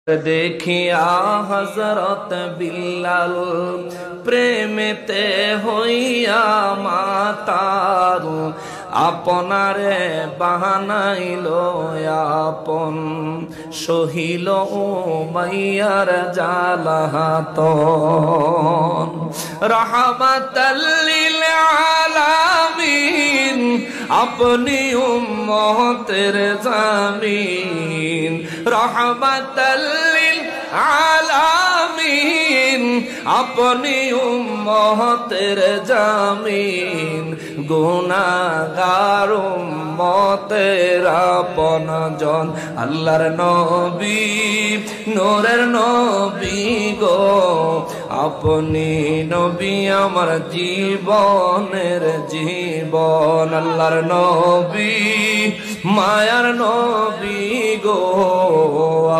দেখিয়া হযরত বিল্লাল প্রেমেতে হইয়া মাতার আপনারে বানাইল আপন সহিল উমাইয়ার জালাহাতন রাহমাতাল লিল আলামিন আপনি উম্মতের জামিন রাহমাতাল লিল আলামিন আপনি উম্মতের জামিন গুনাহগার উম্মতের আপনজন আল্লাহর নবী নূরের নবী গো আপনি নবী আমার জীবনের জীবন আল্লাহর নবী মায়ার নবী গো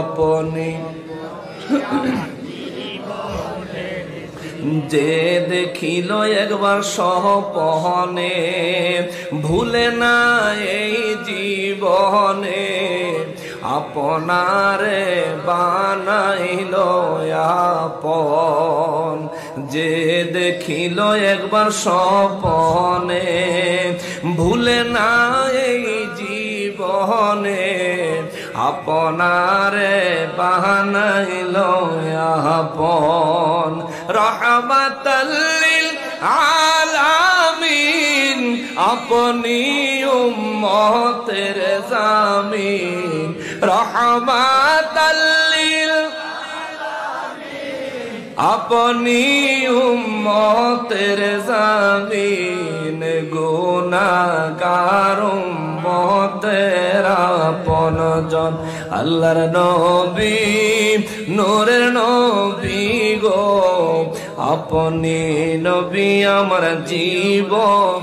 আপনি যে দেখিল একবার সপনে ভুলে না এই জীবনে আপনারে বানাইল আপন যে দেখিল একবার সপনে ভুলে না এই জীবনে আপনারে বানাইল আপন রাহমাতাল লিল আলামিন আপনি উম্মতের জামিন রাহমাতাল লিল আপনি উম্মতের জামিন গুনাহগার উম্মতের আপনজন আল্লাহর নবী নূরের নবী গো আপনি নবী আমার জীবন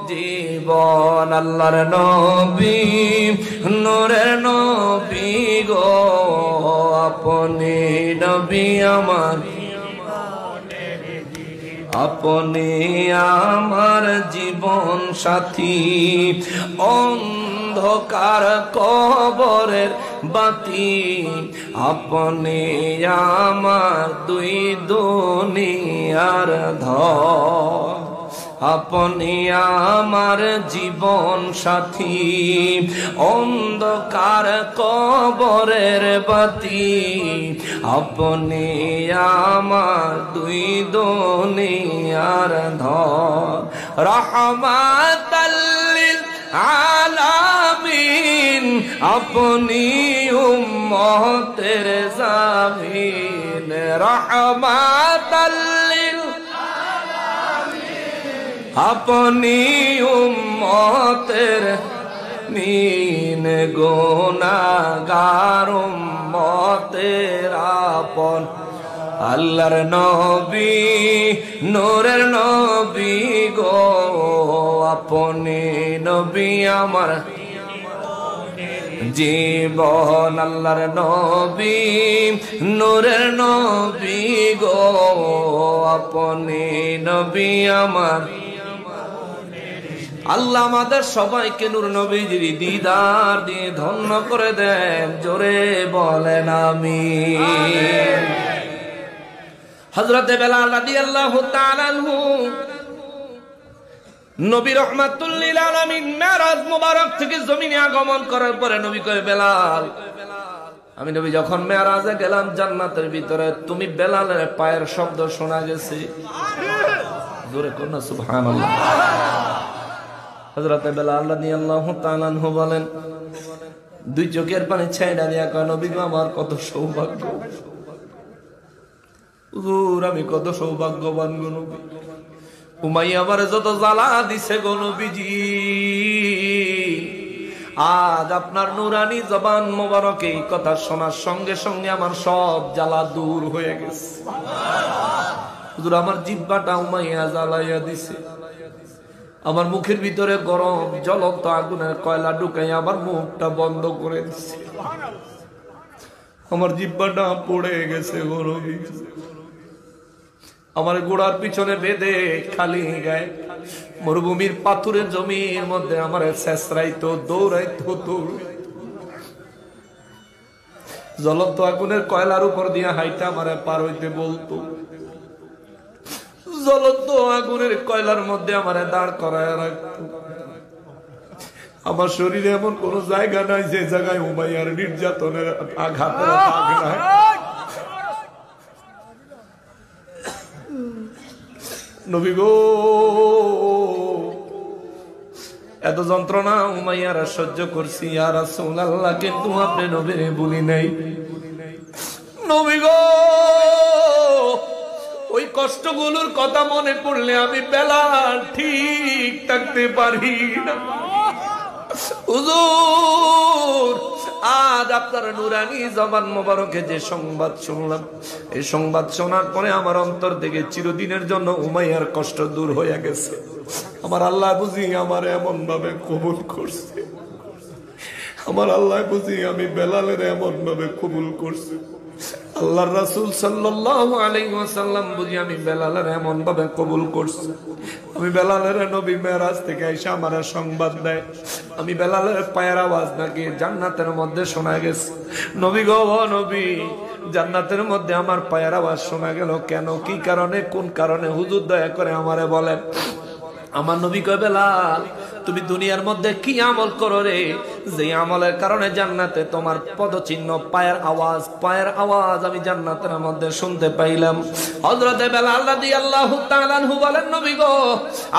জীবন আল্লাহর নবী নূরের নবী গো আপনি নবী আমার আপনি আমার জীবন সাথী অন্ধকার কবরের বাতি আপনি আমার দুই দুনিয়ার ধন আপনি আমার জীবন সাথী অন্ধকার কবরের বাতি আপনি আমার দুই দুনিয়ার ধন রাহমাতাল লিল আলামিন আপনি উম্মতের জামিন রাহমাতাল লিল আপনি উম্মতের মিন গুনাহগার উম্মতের আপন আল্লাহর নবী নূরের নবী গো আপনি নবী আমার জীবন আল্লাহর নবী নূরের নবী গো আপনি নবী আমার আল্লাহ আমাদের সবাইকে নূর নবীর দিদার দিয়ে ধন্য করে দেন জোরে বলেন আমিন হযরত বেলাল রাদিয়াল্লাহু তাআলা আনহু নবী রাহমাতুল লিল আলামিন মেরাজ মুবারক থেকে জমিনে আগমন করার পরে নবী কয় বেলাল আমি নবী যখন মেরাজে গেলাম জান্নাতের ভিতরে তুমি বেলালের পায়ের শব্দ শোনা গেছে জোরে কোন সুবহানাল্লাহ হযরত বেলাল রাদিয়াল্লাহু তাআলা আনহু বলেন দুই চোখের পানি ছাইড়া দিয়া কয় নবী গো আমার কত সৌভাগ্য হুজুর আমি কত সৌভাগ্যবান গো নবী উমাইয়া আমারে যত জ্বালা দিছে গো নবীজি আজ আপনার নুরানি জবান মোবারক এই কথা শোনার সঙ্গে সঙ্গে আমার সব জ্বালা দূর হয়ে গেছে হুজুর আমার জিহ্বাটা উমাইয়া জ্বালাইয়া দিছে আমার মুখের ভিতরে গরম জ্বলন্ত আগুনের কয়লা ঢুকাই আমার মুখটা বন্ধ করে দিছে আমার জিহ্বাটা পড়ে গেছে গো নবী আমার গোড়ার পিছনে বেঁধে খালি গায়ে মরুভূমির পাথুরের জমির মধ্যে আমার শেষরাইতো দৌড়াইতো দৌড় জ্বলন্ত আগুনের কয়লার উপর দিয়া হাইটা আমারে পার হইতে বলতো, জ্বলন্ত আগুনের কয়লার মধ্যে আমারে দাঁড় করায় রাখতো। আমার শরীরে এমন কোন জায়গা নাই যে জায়গায় উমাইয়ার নির্যাতনের আঘাতের দাগ নাই। নবী গো, এত যন্ত্রণা উমাইয়ারা সহ্য করছি ইয়া রাসূলুল্লাহ, কিন্তু আপনি নবীরে বলি নাই। নবী গো, ওই কষ্টগুলোর কথা মনে পড়লে আমি বেলাল ঠিক থাকতে পারি না। হুজুর, আজ আপনার নুরানি জবান মোবারকে যে সংবাদ শুনলাম, এই সংবাদ শোনার পরে আমার অন্তর থেকে চিরদিনের জন্য উমাইয়ার কষ্ট দূর হয়ে গেছে। আমার আল্লাহ বুঝি আমার এমন ভাবে কবুল করছে, আমার আল্লাহ বুঝি আমি বেলালের এমন ভাবে কবুল করছি। আল্লাহর রাসূল সাল্লাল্লাহু আলাইহি ওয়াসাল্লাম বুঝি আমি বেলালের এমন ভাবে কবুল করছি। আমি বেলালের নবী মেরাজ থেকে এসে আমার সংবাদ দেয়, আমি বেলালের পায়ের আওয়াজ নাকি জান্নাতের মধ্যে শোনা গেছে। নবী গো, নবী, জান্নাতের মধ্যে আমার পায়ের আওয়াজ শোনা গেল কেন? কি কারণে, কোন কারণে? হুজুর দয়া করে আমারে বলেন। আমার নবী কয়, বেলাল, তুমি দুনিয়ার মধ্যে কি আমল করো রে, যে আমলের কারণে জান্নাতে তোমার পদচিহ্ন, পায়ের আওয়াজ আমি জান্নাতের মধ্যে শুনতে পাইলাম। হযরতে বেলাল রাদিয়াল্লাহু তাআলা আনহু বলেন, নবী গো,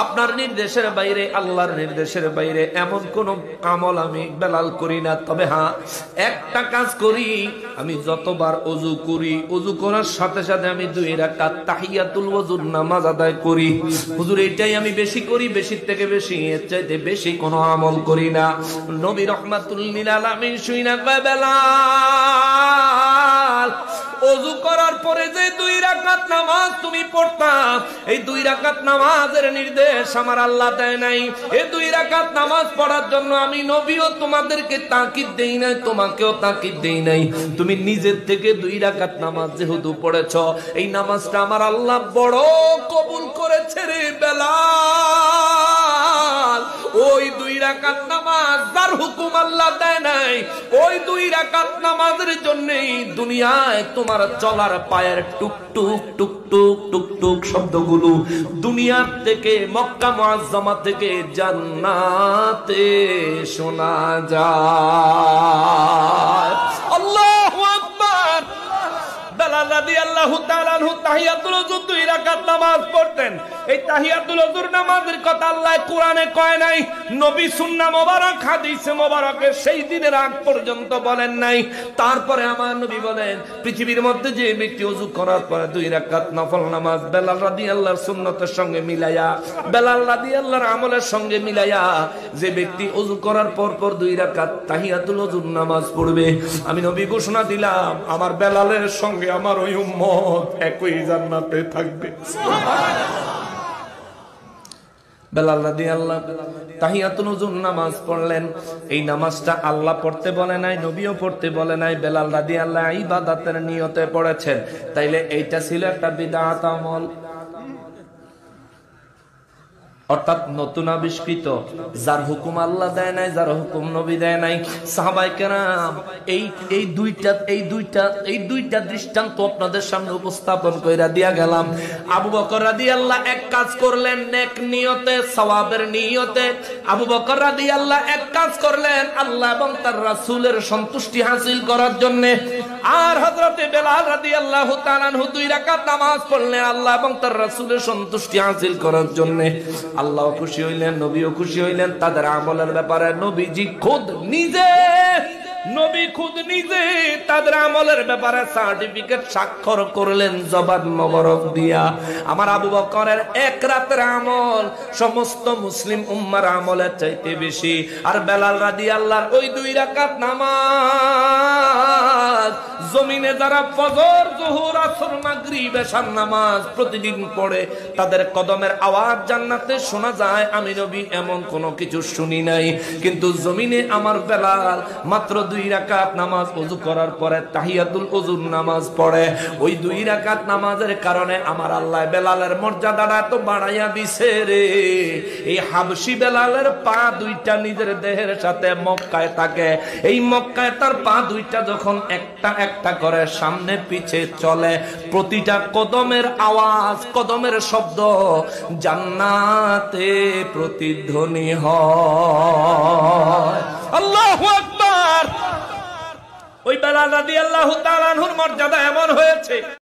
আপনার নির্দেশের বাইরে, আল্লাহর নির্দেশের বাইরে এমন কোন আমল আমি বেলাল করি না। তবে হ্যাঁ, একটা কাজ করি, আমি যতবার ওযু করি, ওযু করার সাথে সাথে আমি 2 রাকাত তাহিয়াতুল ওযুর নামাজ আদায় করি। হুজুর, এটাই আমি বেশি করি, বেশির থেকে বেশি, এর চাইতে বেশি কোনো আমল করি না। নবী রাহমাতুল লিল আলামিন শুইনা কয়, বেলাল, ওযু করার পরে যে 2 রাকাত নামাজ তুমি পড়তা, এই 2 রাকাত নামাজের নির্দেশ আমার আল্লাহ দেয় নাই। এই 2 রাকাত নামাজ পড়ার জন্য আমি নবীও তোমাদেরকে তাকিদ দেই নাই, তোমাকেও তাকিদ দেই নাই। তুমি নিজের থেকে 2 রাকাত নামাজ যেহেতু পড়েছ, এই নামাজটা আমার আল্লাহ বড় কবুল করেছে রে বেলাল। ওই 2 রাকাত নামাজ যার হুকুম আল্লাহ দেয় নাই, ওই 2 রাকাত নামাজের জন্যই দুনিয়ায় তোমার চলার পায়ের টুকটুক টুকটুক টুকটুক শব্দগুলো দুনিয়ার থেকে, মক্কা মুআজ্জামা থেকে জান্নাতে শোনা যায়। আল্লাহু আকবার। বেলাল রাদিয়াল্লাহু তাআলা আনহু তাহিয়াতুল ওযু 2 রাকাত নামাজ পড়তেন। এই তাহিয়াতুল ওযুর নামাজের কথা আল্লাহ কোরআনে কয় নাই, নবী সুন্নাহ মোবারক, হাদিসে মোবারকে সেই দিনের আগ পর্যন্ত বলেন নাই। তারপরে আমার নবী বলেন, পৃথিবীর মধ্যে যে ব্যক্তি ওযু করার পরে 2 রাকাত নফল নামাজ বেলাল রাদিয়াল্লাহর সুন্নতের সঙ্গে মিলাইয়া, বেলাল রাদিয়াল্লাহর আমলের সঙ্গে মিলাইয়া, যে ব্যক্তি ওযু করার পর 2 রাকাত তাহিয়াতুল ওযুর নামাজ পড়বে, আমি নবী ঘোষণা দিলাম, আমার বেলালের সঙ্গে আমার ওই উম্মত একই জান্নাতে থাকবে। বেলাল রাদিয়াল্লাহু তাহিয়াতুল ওযুর নামাজ পড়লেন। এই নামাজটা আল্লাহ পড়তে বলে নাই, নবীও পড়তে বলে নাই, বেলাল রাদিয়াল্লাহু ইবাদতের নিয়তে পড়েছেন। তাইলে এইটা ছিল একটা বিদআত আমল, অর্থাৎ নতুন আবিষ্কৃত, যার হুকুম আল্লাহ দেয় নাই, যার হুকুম নবী দেয় নাই। সাহাবায়ে কেরাম এই দুইটা দৃষ্টান্ত আপনাদের সামনে উপস্থাপন কইরা দিয়া গেলাম। আবু বকর রাদিয়াল্লাহু এক কাজ করলেন নেক নিয়তে, সওয়াবের নিয়তে। আবু বকর রাদিয়াল্লাহু এক কাজ করলেন আল্লাহ এবং তার রাসূলের সন্তুষ্টি হাসিল করার জন্য। আর হযরতে বেলাল রাদিয়াল্লাহু তাআলা আনহু 2 রাকাত নামাজ পড়লেন আল্লাহ এবং তার রাসূলের সন্তুষ্টি হাসিল করার জন্য। আল্লাহ খুশি হইলেন, নবীও খুশি হইলেন। তাদের আমলের ব্যাপারে নবীজি খুদ নিজে তাদের আমলের ব্যাপারে সার্টিফিকেট স্বাক্ষর করলেন জবান মোবারক দিয়া। আমার আবু বকরের 1 রাতের আমল সমস্ত মুসলিম উম্মার আমলের চাইতে বেশি। আর বেলাল রাদিয়াল্লাহর ওই 2 রাকাত নামাজ জমিনে যারা ফজর, যোহর, আসর, মাগরিব, এশার নামাজ প্রতিদিন পড়ে, তাদের কদমের আওয়াজ জান্নাতে শোনা যায়। আমি নবী এমন কোনো কিছু শুনি নাই, কিন্তু জমিনে আমার বেলাল মাত্র 2 2 রাকাত নামাজ ওযু করার পরে তাহিয়াতুল ওযুর নামাজ পড়ে, ওই 2 রাকাত নামাজের কারণে আমার আল্লাহ বেলালের মর্যাদাটা তো বাড়াইয়া দিছে রে। এই হাবশি বেলালের পা 2টা নিজের দেহের সাথে মক্কায় থাকে, এই মক্কায় তার পা 2টা যখন একটা একটা করে সামনে পিছে চলে, প্রতিটা কদমের আওয়াজ, কদমের শব্দ জান্নাতে প্রতিধ্বনি হয়। আল্লাহু আকবার। ওই বেলাল রাদিয়াল্লাহু তাআলা আনহুর মর্যাদা এমন হয়েছে